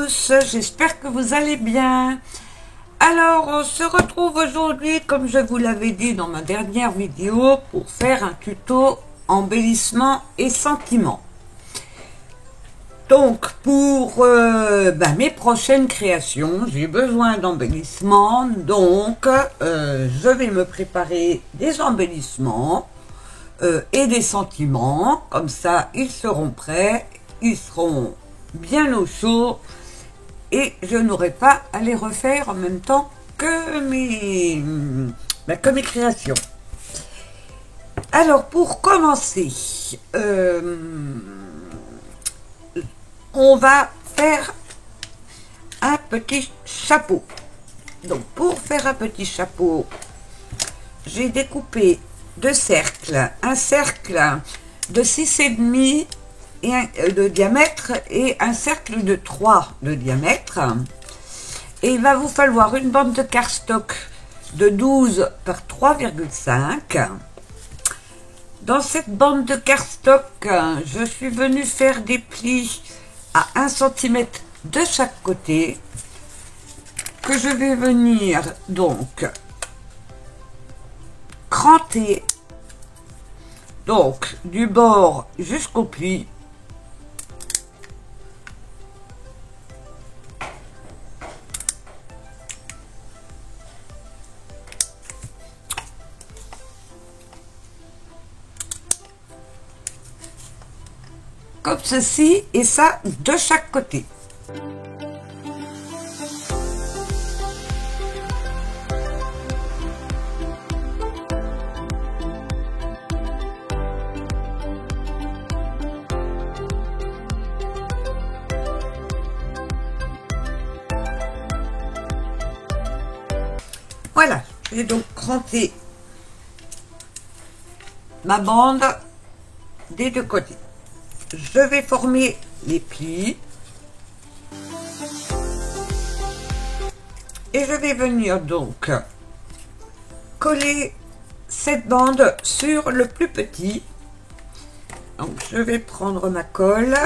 tous, j'espère que vous allez bien. Alors, on se retrouve aujourd'hui, comme je vous l'avais dit dans ma dernière vidéo, pour faire un tuto embellissement et sentiments. Donc, pour mes prochaines créations, j'ai besoin d'embellissement, donc je vais me préparer des embellissements et des sentiments, comme ça ils seront prêts, ils seront bien au chaud et je n'aurai pas à les refaire en même temps que mes créations. Alors pour commencer, on va faire un petit chapeau. Donc pour faire un petit chapeau, j'ai découpé deux cercles, un cercle de 6,5 de diamètre et un cercle de 3 de diamètre, et il va vous falloir une bande de cardstock de 12 par 3,5. Dans cette bande de cardstock, je suis venue faire des plis à 1 cm de chaque côté, que je vais venir donc cranter, donc du bord jusqu'au pli. Comme ceci, et ça de chaque côté. Voilà, j'ai donc cranté ma bande des deux côtés. Je vais former les plis et je vais venir donc coller cette bande sur le plus petit. Donc je vais prendre ma colle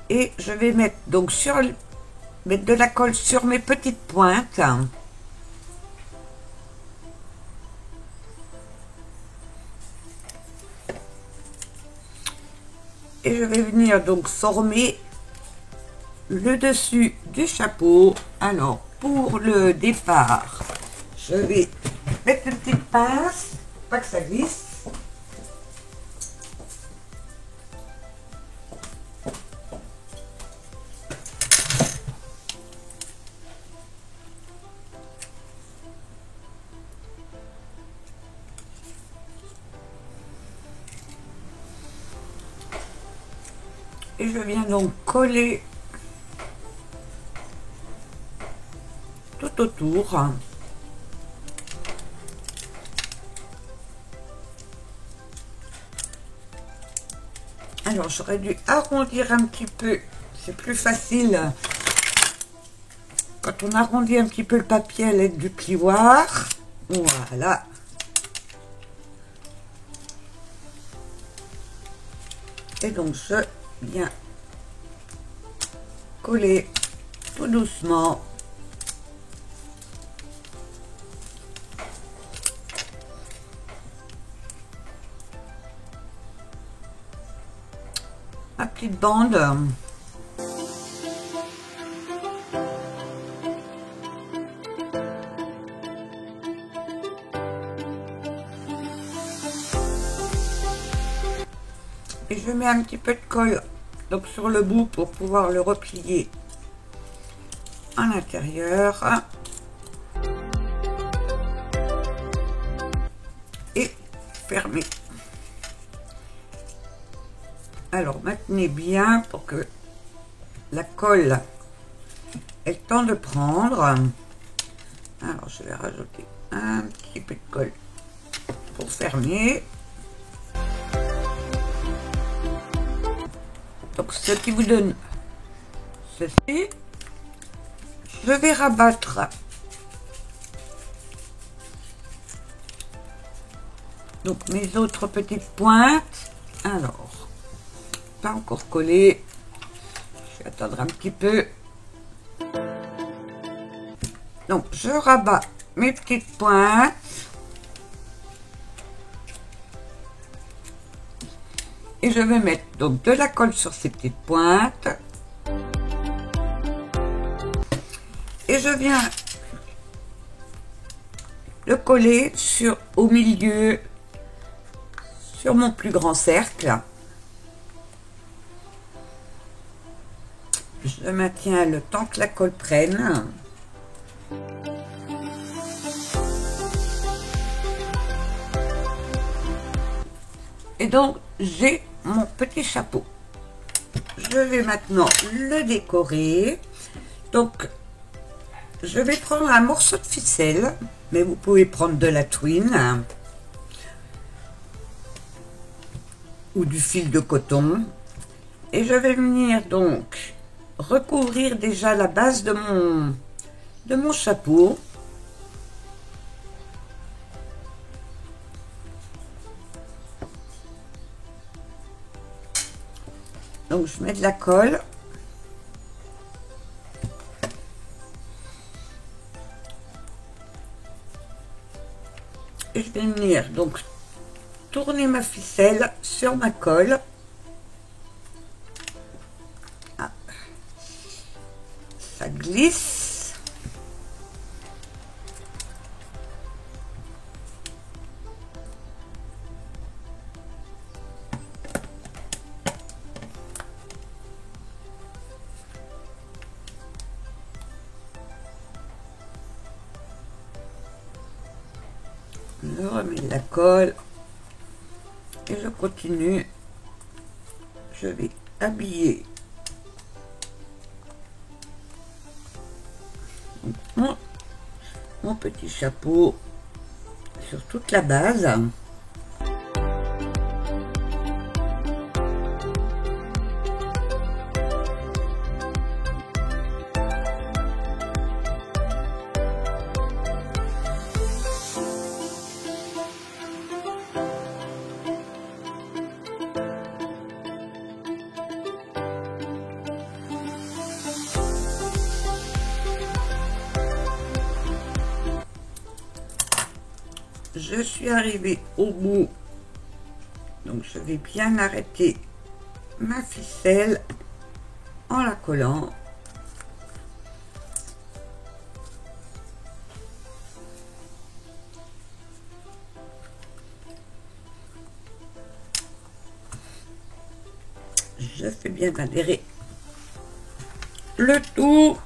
et je vais mettre donc mettre de la colle sur mes petites pointes. Et je vais venir donc former le dessus du chapeau. Alors pour le départ, je vais mettre une petite pince, pas que ça glisse. Et je viens donc coller tout autour. Alors j'aurais dû arrondir un petit peu, c'est plus facile quand on arrondit un petit peu le papier à l'aide du plioir. Voilà. Et donc je viens coller tout doucement ma petite bande. Et je mets un petit peu de colle donc sur le bout pour pouvoir le replier à l'intérieur et fermer. Alors maintenez bien pour que la colle ait le temps de prendre. Alors je vais rajouter un petit peu de colle pour fermer. Donc ce qui vous donne ceci. Je vais rabattre donc mes autres petites pointes. Alors pas encore collé. Je vais attendre un petit peu. Donc, je rabats mes petites pointes. Et je vais mettre donc de la colle sur ces petites pointes. Et je viens le coller au milieu, sur mon plus grand cercle. Je maintiens le temps que la colle prenne. Et donc, j'ai mon petit chapeau. Je vais maintenant le décorer. Donc, je vais prendre un morceau de ficelle, mais vous pouvez prendre de la twine ou du fil de coton. Et je vais venir donc recouvrir déjà la base de mon chapeau. Donc je mets de la colle. Et je vais venir donc tourner ma ficelle sur ma colle. Ah. Ça glisse. Je remets de la colle et je continue. Je vais habiller mon petit chapeau sur toute la base. Je suis arrivée au bout, donc je vais bien arrêter ma ficelle en la collant. Je fais bien adhérer le tout.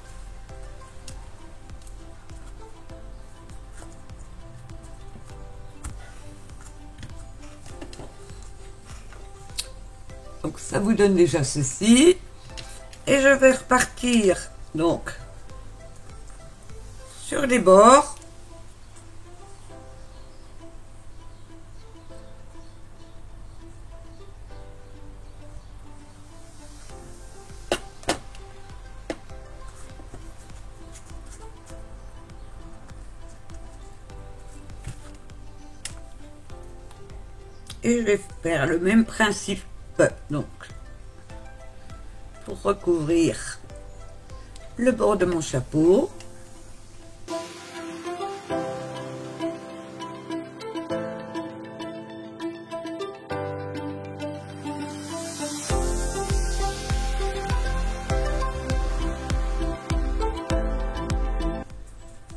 Donc ça vous donne déjà ceci. Et je vais repartir donc sur les bords. Et je vais faire le même principe donc pour recouvrir le bord de mon chapeau.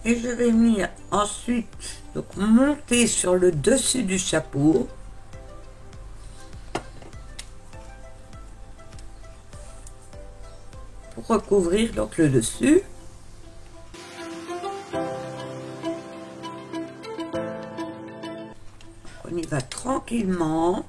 Et je vais venir ensuite donc monter sur le dessus du chapeau. Pour recouvrir donc le dessus. On y va tranquillement.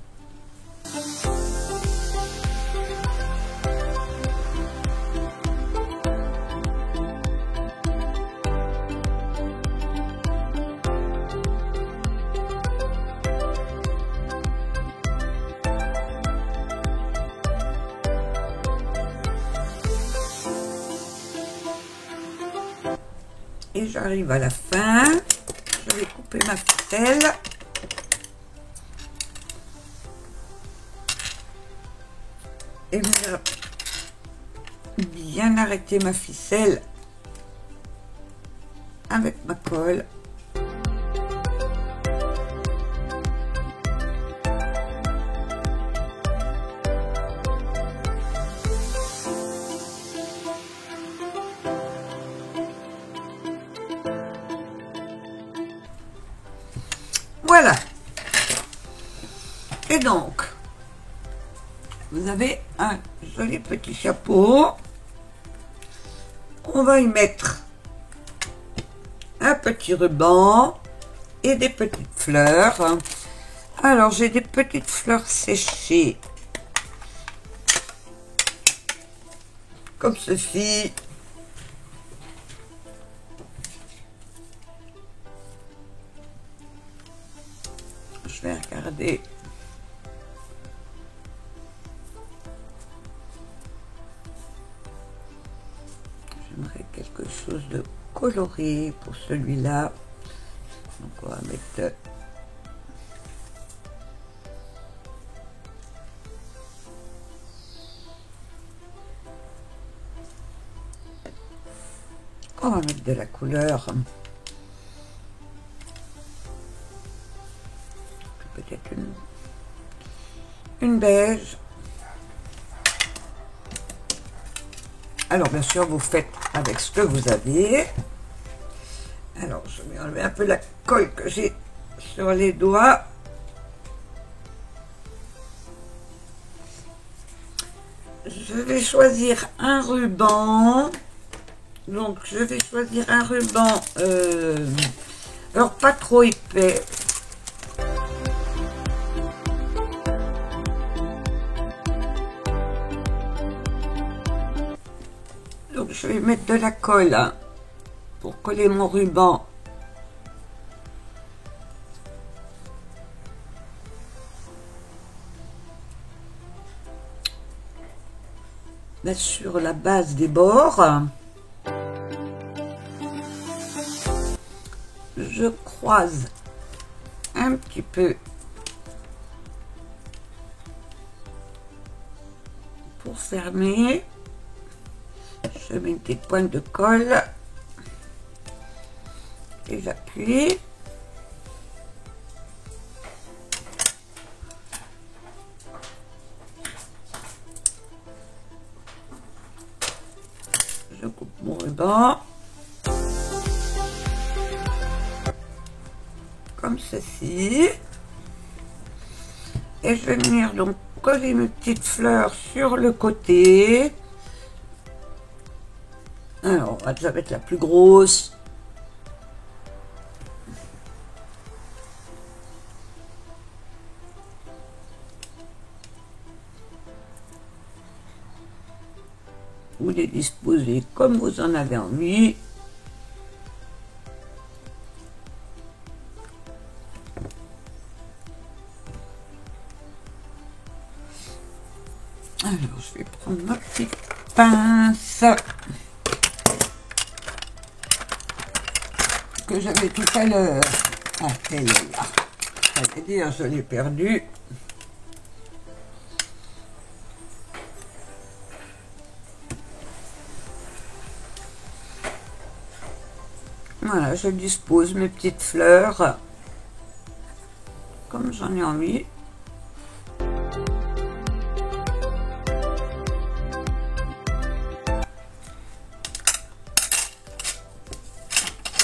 Et j'arrive à la fin. Je vais couper ma ficelle. Et voilà, bien arrêter ma ficelle avec ma colle. Voilà. Et donc, vous avez un joli petit chapeau. On va y mettre un petit ruban et des petites fleurs. Alors, j'ai des petites fleurs séchées, comme ceci. Je vais regarder. J'aimerais quelque chose de coloré pour celui-là. Donc on va mettre de la couleur. Peut-être une beige. Alors bien sûr vous faites avec ce que vous avez. Alors je vais enlever un peu la colle que j'ai sur les doigts. Je vais choisir un ruban. Donc je vais choisir un ruban alors pas trop épais. Donc je vais mettre de la colle hein, pour coller mon ruban. Là, sur la base des bords. Je croise un petit peu pour fermer. Je mets une petite pointe de colle et j'appuie. Je coupe mon ruban comme ceci et je vais venir donc coller mes petites fleurs sur le côté. Alors, on va déjà mettre la plus grosse. Vous les disposez comme vous en avez envie. Alors, je vais prendre ma petite pince que j'avais tout à l'heure. Ah, elle est là. J'allais dire, je l'ai perdue. Voilà, je dispose mes petites fleurs comme j'en ai envie.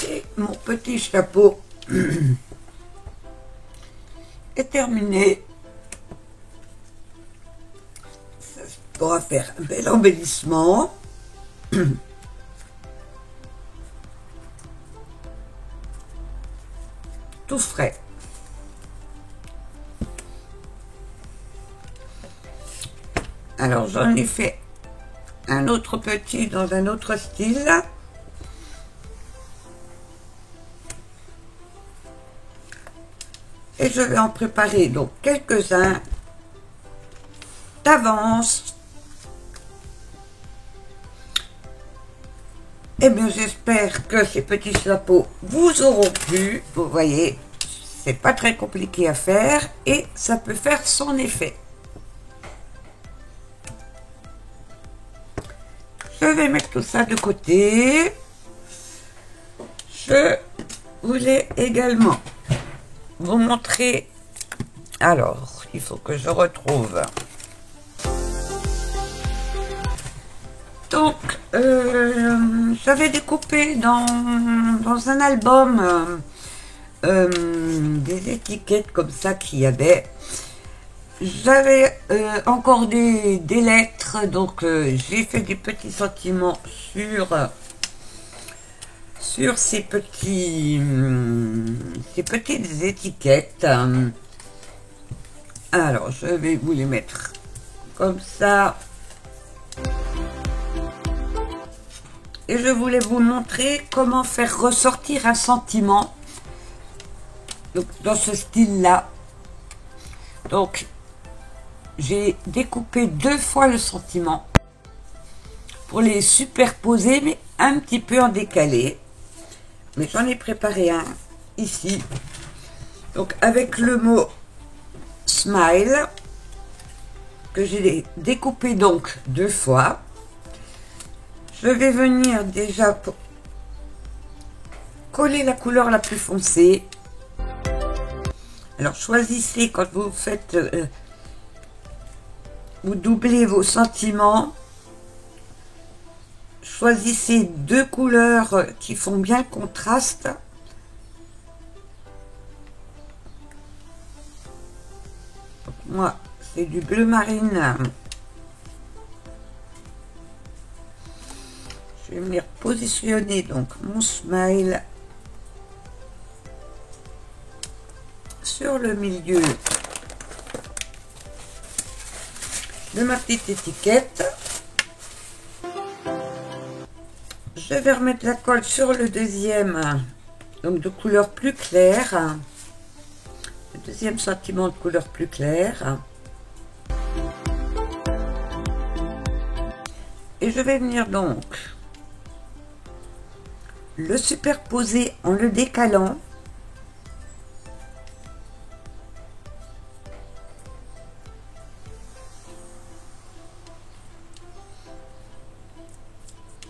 Et mon petit chapeau est terminé. Ça pourra faire un bel embellissement. Tout frais. Alors j'en ai fait un autre petit dans un autre style. Et je vais en préparer donc quelques-uns d'avance. Eh bien, j'espère que ces petits chapeaux vous auront plu. Vous voyez, c'est pas très compliqué à faire et ça peut faire son effet. je vais mettre tout ça de côté. Je voulais également vous montrer. Alors, il faut que je retrouve. Donc, j'avais découpé dans un album des étiquettes comme ça qu'il y avait. J'avais encore des lettres, donc j'ai fait des petits sentiments sur ces petites étiquettes. Alors, je vais vous les mettre comme ça. Et je voulais vous montrer comment faire ressortir un sentiment. Donc, dans ce style-là. Donc, j'ai découpé 2 fois le sentiment pour les superposer, mais un petit peu en décalé. Mais j'en ai préparé un ici. Donc, avec le mot smile, que j'ai découpé donc 2 fois. Je vais venir déjà pour coller la couleur la plus foncée. Alors, choisissez quand vous faites... vous doublez vos sentiments. Choisissez 2 couleurs qui font bien le contraste. Donc, moi, c'est du bleu marine. Je vais venir positionner donc mon smile sur le milieu de ma petite étiquette. Je vais remettre la colle sur le deuxième, donc de couleur plus claire, le deuxième sentiment de couleur plus claire. Et je vais venir donc le superposer en le décalant.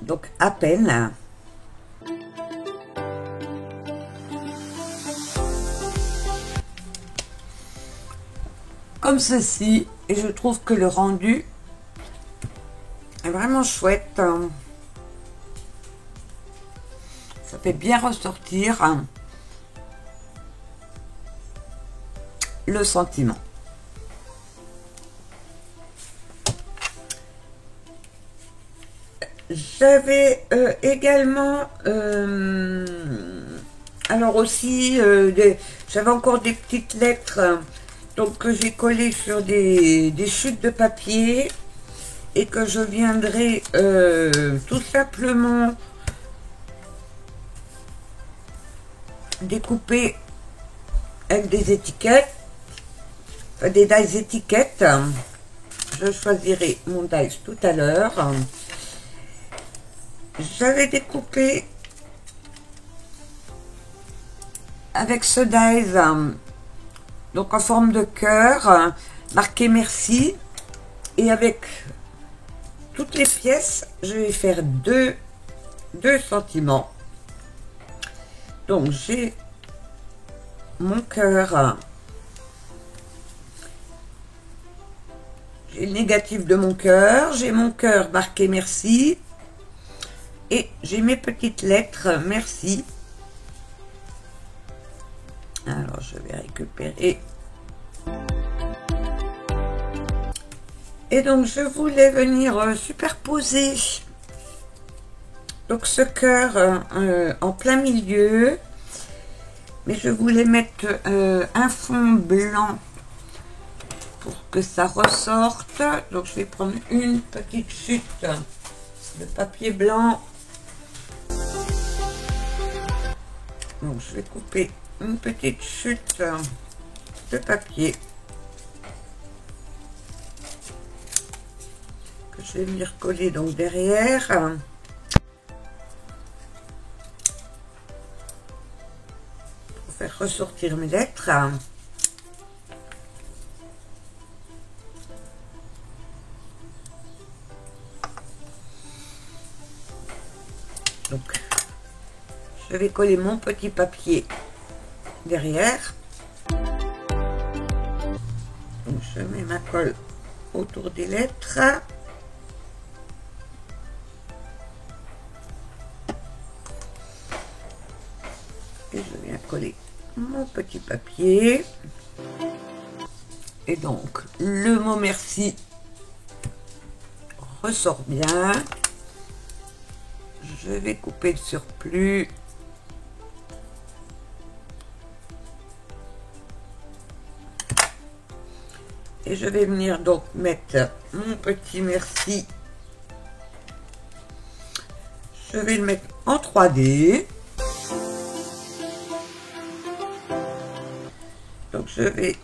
Donc à peine. Comme ceci. Et je trouve que le rendu est vraiment chouette. Ça fait bien ressortir le sentiment. J'avais également alors aussi j'avais encore des petites lettres donc que j'ai collées sur des chutes de papier et que je viendrai tout simplement découper avec des étiquettes, des dies étiquettes. Je choisirai mon dies tout à l'heure. J'avais découpé avec ce dies donc en forme de cœur marqué merci, et avec toutes les pièces je vais faire deux sentiments. Donc j'ai mon cœur, j'ai le négatif de mon cœur, j'ai mon cœur marqué merci, et j'ai mes petites lettres merci. Alors je vais récupérer. Et donc je voulais venir superposer donc ce cœur en plein milieu, mais je voulais mettre un fond blanc pour que ça ressorte. Donc je vais prendre une petite chute de papier blanc. Donc je vais couper une petite chute de papier que je vais venir coller donc derrière. Pour faire ressortir mes lettres. je vais coller mon petit papier derrière. Donc je mets ma colle autour des lettres. Et je viens coller mon petit papier. Et donc le mot merci ressort bien. Je vais couper le surplus. Et je vais venir donc mettre mon petit merci. Je vais le mettre en 3D. Donc je vais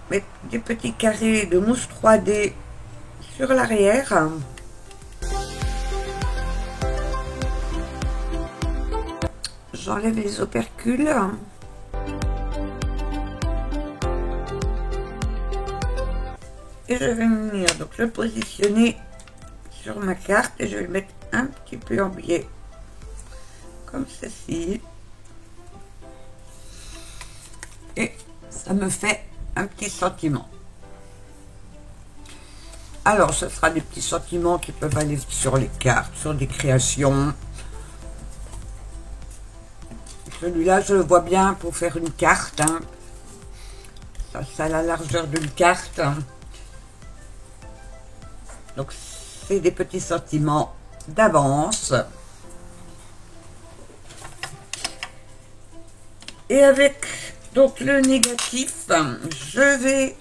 mettre des petits carrés de mousse 3D sur l'arrière. J'enlève les opercules. Et je vais venir donc le positionner sur ma carte et je vais le mettre un petit peu en biais comme ceci. Et ça me fait un petit sentiment. Alors ce sera des petits sentiments qui peuvent aller sur les cartes, sur des créations. Celui-là je le vois bien pour faire une carte, hein. Ça a la largeur d'une carte, hein. Donc c'est des petits sentiments d'avance. Et avec donc le négatif, je vais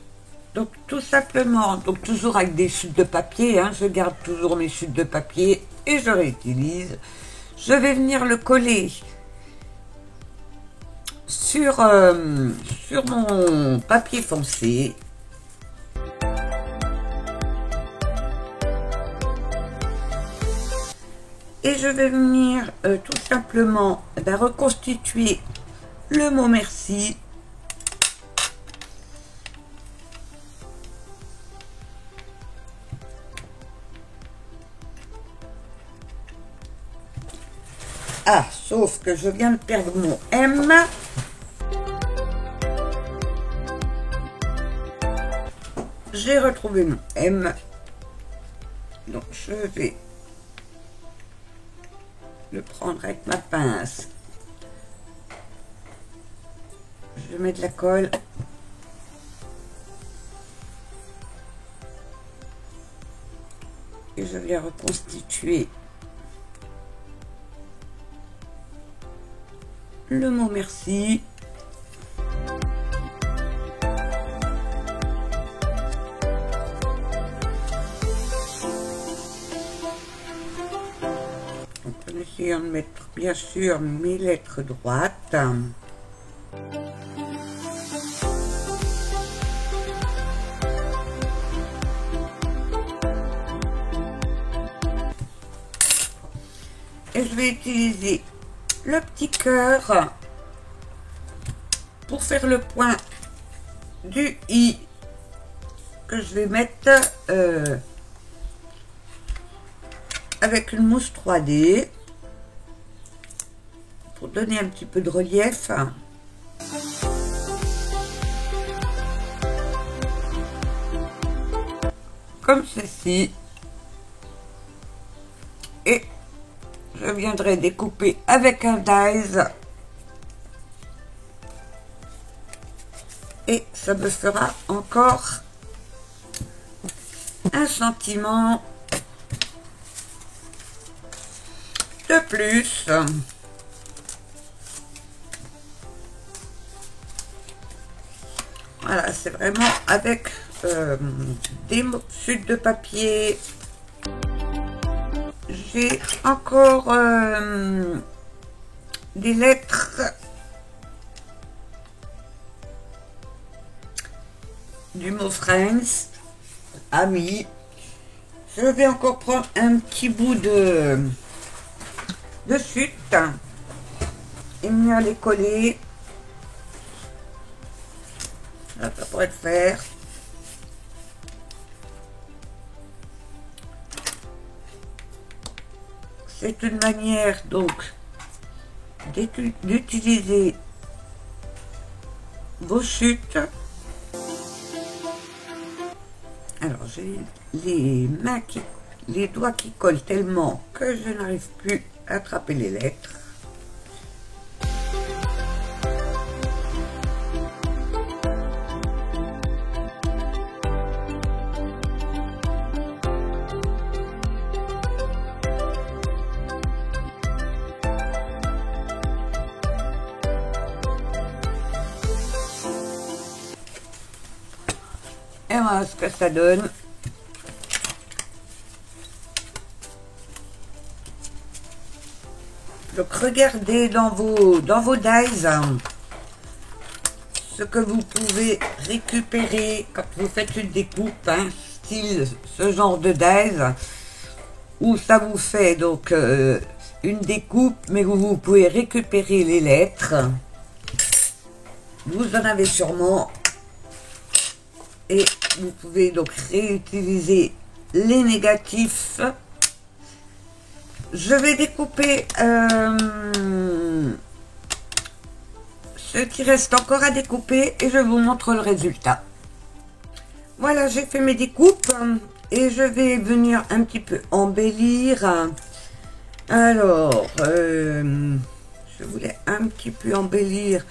donc tout simplement, donc toujours avec des chutes de papier, hein, je garde toujours mes chutes de papier et je réutilise. Je vais venir le coller sur mon papier foncé. Et je vais venir tout simplement reconstituer le mot merci. Ah, sauf que je viens de perdre mon M. J'ai retrouvé mon M. Donc je vais le prendre avec ma pince. Je mets de la colle. Et je viens reconstituer le mot merci. En essayant de mettre bien sûr mes lettres droites. Et je vais utiliser le petit cœur pour faire le point du i que je vais mettre avec une mousse 3D pour donner un petit peu de relief. Comme ceci. Et je viendrai découper avec un dies. Et ça me fera encore un sentiment de plus. Voilà, c'est vraiment avec des chutes de papier. J'ai encore des lettres du mot friends, amis. Je vais encore prendre un petit bout de chute et venir les coller. Là, ça pourrait le faire. C'est une manière donc d'utiliser vos chutes. Alors j'ai les doigts qui collent tellement que je n'arrive plus à attraper les lettres. Et voilà ce que ça donne. Donc regardez dans vos dies ce que vous pouvez récupérer quand vous faites une découpe, hein, style ce genre de dies, où ça vous fait donc une découpe, mais où vous pouvez récupérer les lettres. Vous en avez sûrement. Et vous pouvez donc réutiliser les négatifs. Je vais découper ce qui reste encore à découper et je vous montre le résultat. Voilà, j'ai fait mes découpes et je vais venir un petit peu embellir. Alors, je voulais un petit peu embellir.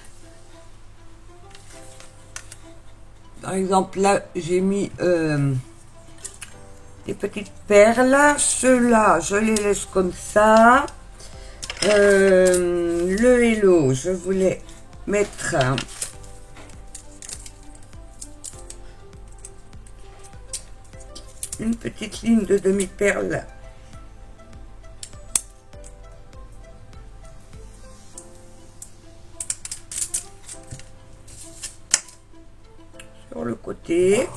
Par exemple, là, j'ai mis des petites perles. Ceux-là, je les laisse comme ça. Le hello, je voulais mettre une petite ligne de demi-perle. Sur le côté.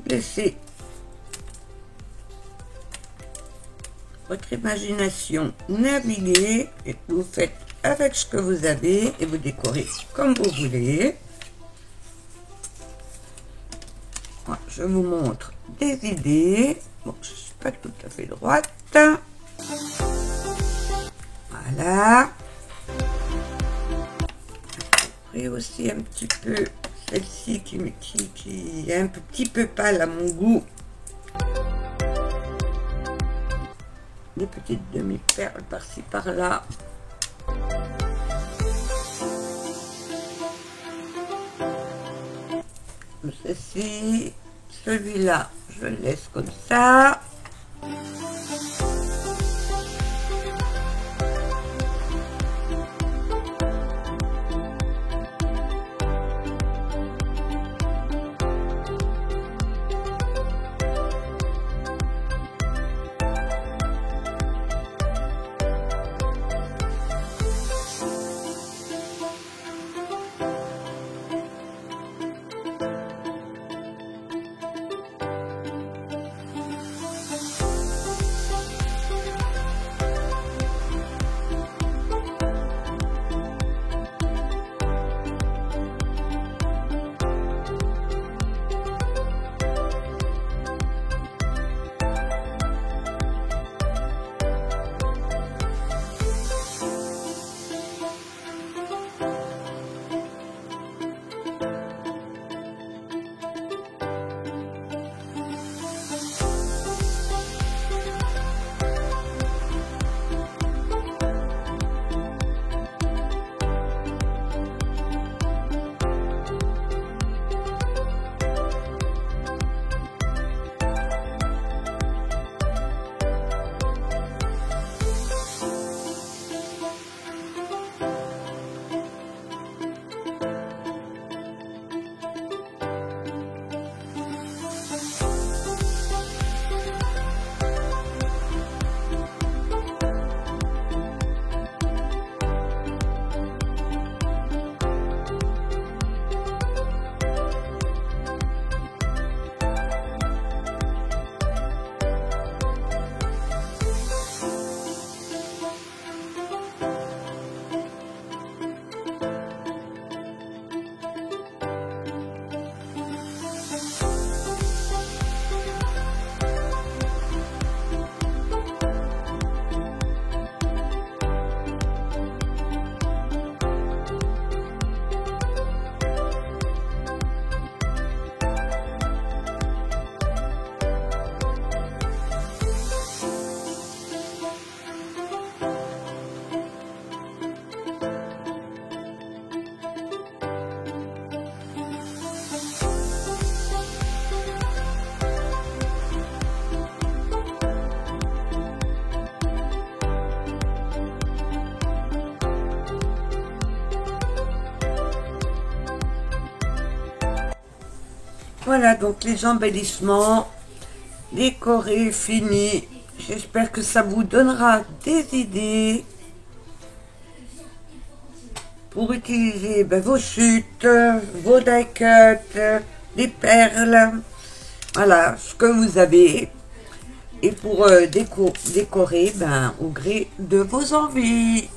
Laissez votre imagination naviguer et vous faites avec ce que vous avez et vous décorez comme vous voulez. Voilà, je vous montre des idées. Bon, je ne suis pas tout à fait droite. Voilà. Et aussi un petit peu celle-ci qui est un petit peu pâle à mon goût. Des petites demi-perles par-ci par-là. Ceci, celui-là, je le laisse comme ça. Voilà donc les embellissements décorés, finis. J'espère que ça vous donnera des idées pour utiliser vos chutes, vos die cuts, les perles, voilà ce que vous avez, et pour décorer au gré de vos envies.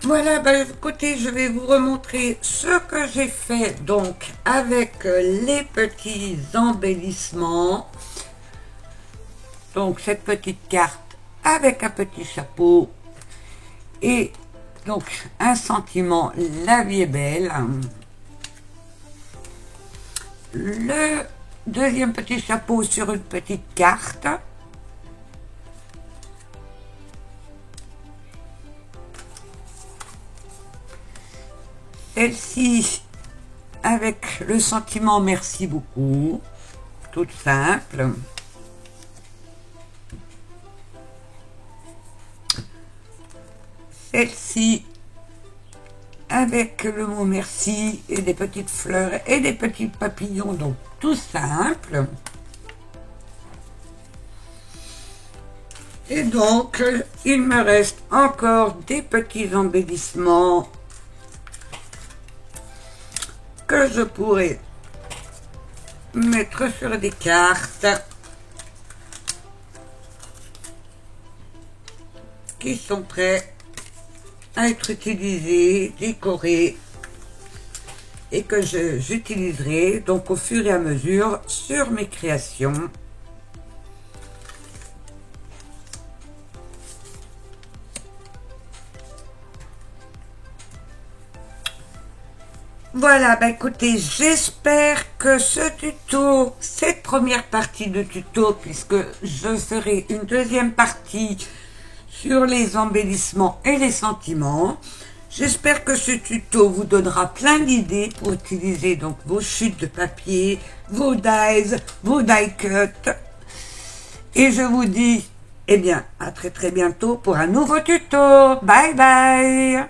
Voilà, écoutez, je vais vous remontrer ce que j'ai fait donc avec les petits embellissements. Donc cette petite carte avec un petit chapeau et donc un sentiment, la vie est belle. Le deuxième petit chapeau sur une petite carte. Celle-ci avec le sentiment merci beaucoup, toute simple. Celle-ci avec le mot merci et des petites fleurs et des petits papillons, donc tout simple. Et donc il me reste encore des petits embellissements que je pourrais mettre sur des cartes qui sont prêts à être utilisés, décorés et que j'utiliserai donc au fur et à mesure sur mes créations. Voilà, écoutez, j'espère que ce tuto, cette première partie de tuto, puisque je ferai une deuxième partie sur les embellissements et les sentiments. J'espère que ce tuto vous donnera plein d'idées pour utiliser donc vos chutes de papier, vos dies, vos die cuts. Et je vous dis, eh bien, à très bientôt pour un nouveau tuto. Bye bye.